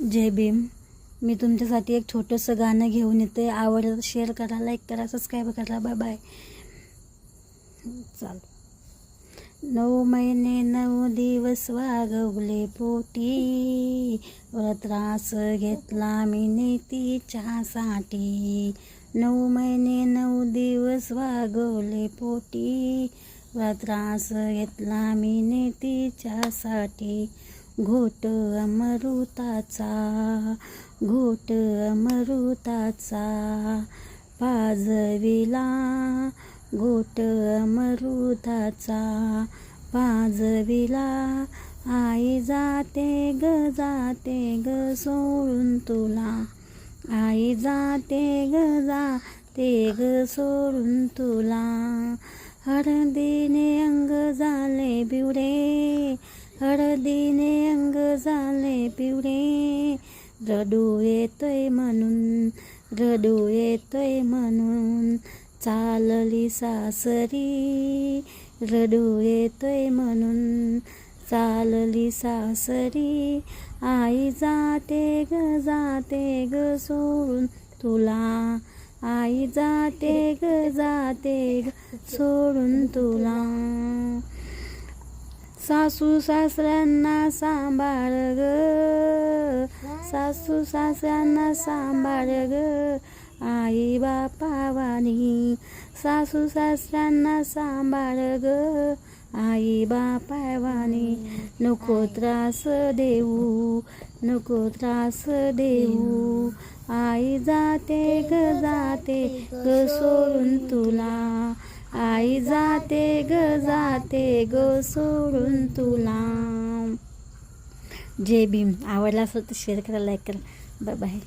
जय भीम. मी तुमच्यासाठी एक छोटंसं गाणं घेऊन येते. आवडलं तर शेअर करा, लाईक करा, सबस्क्राईब करा. Bye bye. चाल. 9 महिने 9 दिवस वागवले पोटी, व त्रास घेतला मी तिच्यासाठी. 9 महिने 9 दिवस वागवले पोटी, व त्रास घेतला मी तिच्यासाठी. घोट अमृताचा, घोट अमृताचा पाजविला, घोट अमृताचा पाजविला. आई जाते ग सोडून तुला, आई जाते ग सोडून तुला. हळदीने अंग झाले पिवळे, हळदीने अंग झाले पिवळे. रडू येतोय म्हणून, रडू येतोय म्हणून चालली सासरी. रडू येतोय म्हणून चालली सासरी. आई जाते ग सोडून तुला, आई जाते ग सोडून तुला. सासू सासऱ्यांना सांभाळ ग, सासू सासऱ्यांना सांभाळ ग आई बापावानी. सासू सासऱ्यांना सांभाळ ग आई बापावानी. नको त्रास देऊ, नको त्रास देऊ. आई जाते ग सोडून तुला, आई जाते ग सोडून तुला. जय भीम. आवडला असेल तर शेअर करा, लाईक करा. Bye bye.